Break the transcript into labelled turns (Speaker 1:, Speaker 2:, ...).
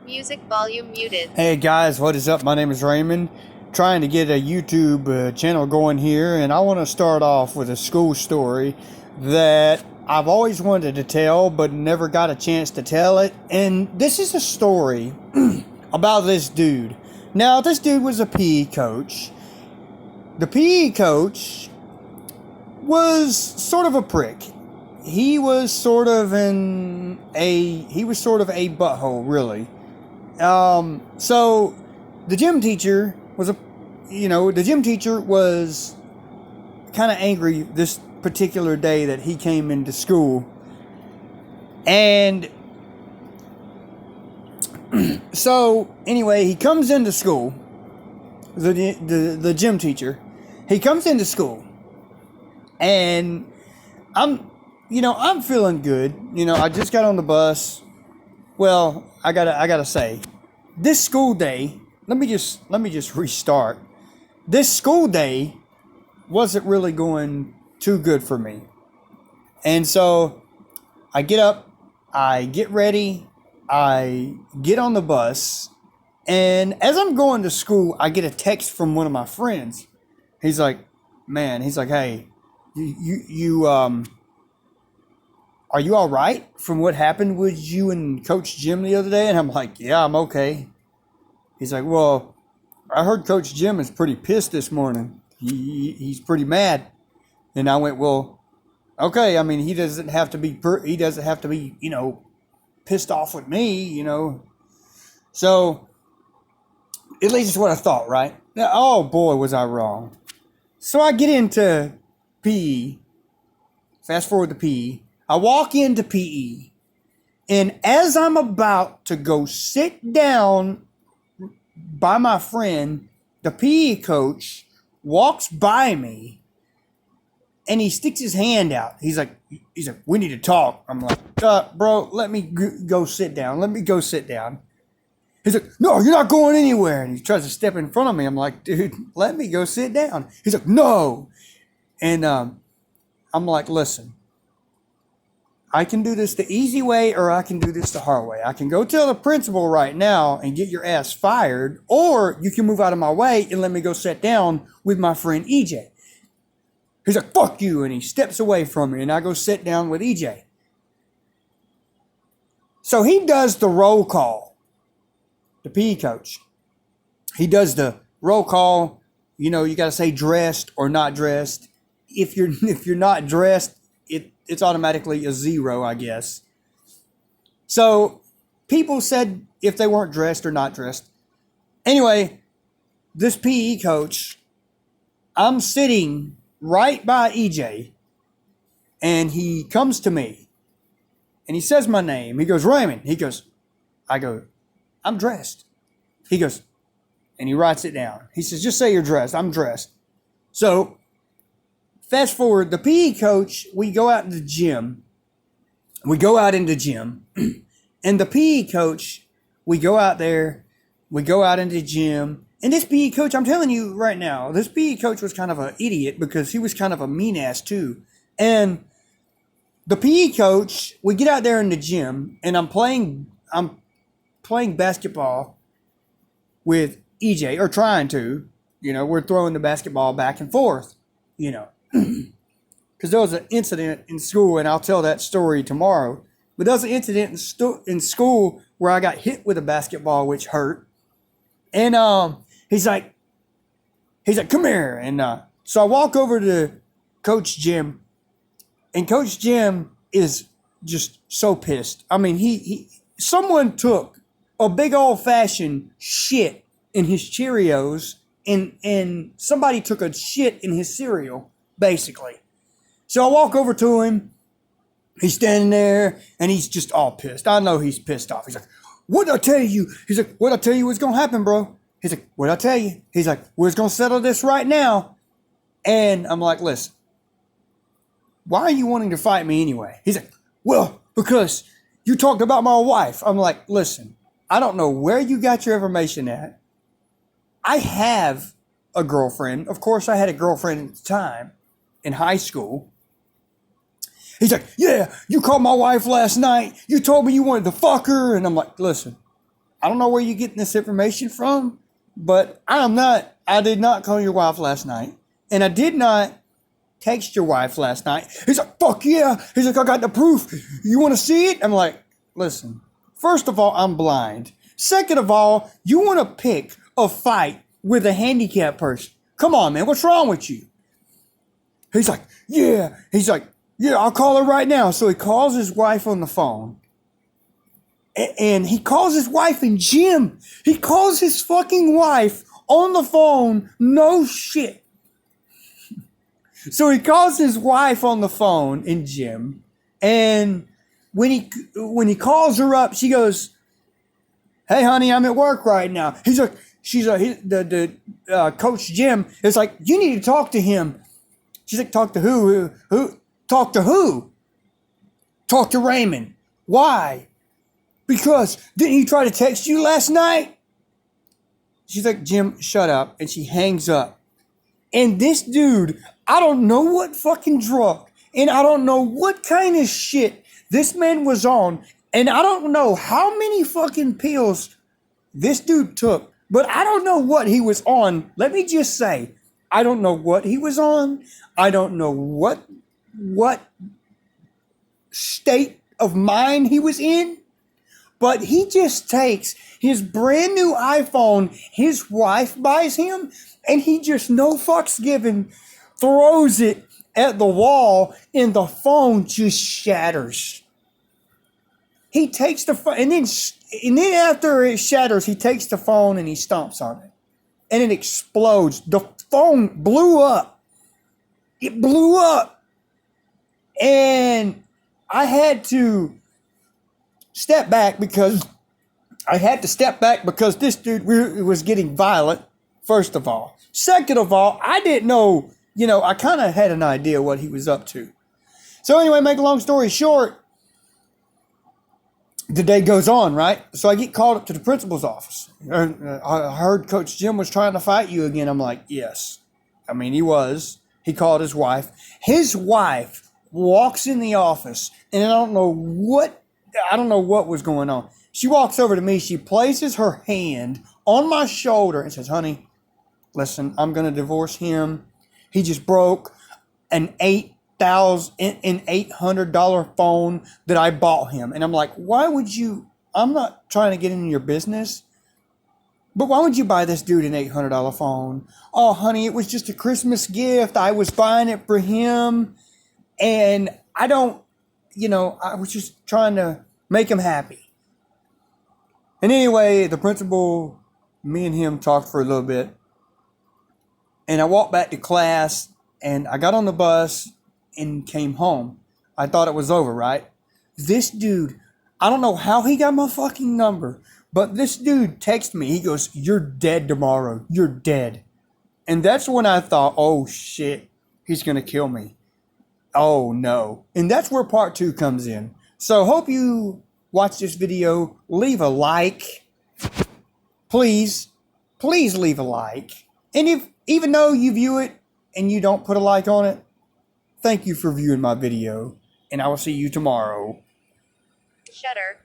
Speaker 1: Music volume muted.
Speaker 2: Hey guys, what is up? My name is Raymond. Trying to get a YouTube channel going here, and I want to start off with a school story that I've always wanted to tell but never got a chance to tell it. And this is a story about this dude. Now, this dude was a PE coach. The PE coach was sort of a prick. He was sort of a butthole, really. So the gym teacher was kind of angry this particular day that he came into school. And so anyway, he comes into school, the gym teacher, he comes into school, and I'm feeling good. I just got on the bus. Well, I gotta say, this school day, let me just restart. This school day wasn't really going too good for me. And so I get up, I get ready, I get on the bus, and as I'm going to school, I get a text from one of my friends. He's like, hey, you are you all right from what happened with you and Coach Jim the other day? And I'm like, yeah, I'm okay. He's like, well, I heard Coach Jim is pretty pissed this morning. He's pretty mad. And I went, well, okay. I mean, he doesn't have to be, pissed off with me, So, at least it's what I thought, right? Now, oh boy, was I wrong. So I get into PE. Fast forward to PE. I walk into PE, and as I'm about to go sit down by my friend, the PE coach walks by me, and he sticks his hand out. He's like, we need to talk. I'm like, bro, let me go sit down. Let me go sit down. He's like, no, you're not going anywhere. And he tries to step in front of me. I'm like, dude, let me go sit down. He's like, no. And I'm like, listen. I can do this the easy way, or I can do this the hard way. I can go tell the principal right now and get your ass fired, or you can move out of my way and let me go sit down with my friend EJ. He's like, fuck you, and he steps away from me, and I go sit down with EJ. So he does the roll call, the PE coach. He does the roll call. You got to say dressed or not dressed. If you're not dressed, it's automatically a 0, I guess. So people said if they weren't dressed or not dressed. Anyway, this PE coach, I'm sitting right by EJ, and he comes to me, and he says my name. He goes, Raymond. I go, I'm dressed. He goes, and he writes it down. He says, just say you're dressed. I'm dressed. So fast forward, the PE coach, we go out into the gym. And the PE coach, we go out there, we go out into the gym. And this PE coach, I'm telling you right now, this PE coach was kind of an idiot because he was kind of a mean ass too. And the PE coach, we get out there in the gym, and I'm playing basketball with EJ, or trying to. We're throwing the basketball back and forth, because there was an incident in school, and I'll tell that story tomorrow. But there was an incident in school where I got hit with a basketball, which hurt. And he's like, come here. And so I walk over to Coach Jim, and Coach Jim is just so pissed. I mean, someone took a big old fashioned shit in his Cheerios, and somebody took a shit in his cereal, basically. So I walk over to him. He's standing there, and he's just all pissed. I know he's pissed off. He's like, what'd I tell you? He's like, what'd I tell you was going to happen, bro? He's like, what'd I tell you? He's like, we're just going to settle this right now. And I'm like, listen, why are you wanting to fight me anyway? He's like, well, because you talked about my wife. I'm like, listen, I don't know where you got your information at. I have a girlfriend. Of course, I had a girlfriend at the time in high school. He's like, yeah, you called my wife last night. You told me you wanted to fuck her. And I'm like, listen, I don't know where you're getting this information from, but I did not call your wife last night. And I did not text your wife last night. He's like, fuck yeah. He's like, I got the proof. You want to see it? I'm like, listen, first of all, I'm blind. Second of all, you want to pick a fight with a handicapped person. Come on, man. What's wrong with you? He's like, yeah. He's like, yeah, I'll call her right now. So he calls his wife on the phone. And he calls his wife in gym. He calls his fucking wife on the phone. No shit. So he calls his wife on the phone in gym. And when he calls her up, she goes, hey, honey, I'm at work right now. The Coach Jim is like, you need to talk to him. She's like, talk to who? Who? Talk to who? Talk to Raymond. Why? Because didn't he try to text you last night? She's like, Jim, shut up. And she hangs up. And this dude, I don't know what fucking drug and I don't know what kind of shit this man was on. And I don't know how many fucking pills this dude took. But I don't know what he was on. Let me just say, I don't know what he was on. I don't know what state of mind he was in. But he just takes his brand new iPhone his wife buys him, and he just no fucks given throws it at the wall, and the phone just shatters. He takes the phone, and then after it shatters, he takes the phone and he stomps on it, and it explodes. The phone blew up. It blew up, and I had to step back because this dude was getting violent, first of all. Second of all, I didn't know, I kind of had an idea what he was up to. So anyway, make a long story short, the day goes on, right? So I get called up to the principal's office. I heard Coach Jim was trying to fight you again. I'm like, yes. I mean, he was. He called his wife. His wife walks in the office, and I don't know what was going on. She walks over to me. She places her hand on my shoulder and says, honey, listen, I'm going to divorce him. He just broke an $800 phone that I bought him. And I'm like, I'm not trying to get into your business, but why would you buy this dude an $800 phone? Oh, honey, it was just a Christmas gift. I was buying it for him. And I was just trying to make him happy. And anyway, the principal, me and him talked for a little bit. And I walked back to class, and I got on the bus and came home. I thought it was over, right? This dude, I don't know how he got my fucking number, but this dude texted me. He goes, you're dead tomorrow. You're dead. And that's when I thought, oh shit, he's going to kill me. Oh no. And that's where part 2 comes in. So hope you watch this video. Leave a like. Please leave a like. And even though you view it and you don't put a like on it, thank you for viewing my video. And I will see you tomorrow.
Speaker 1: Shutter.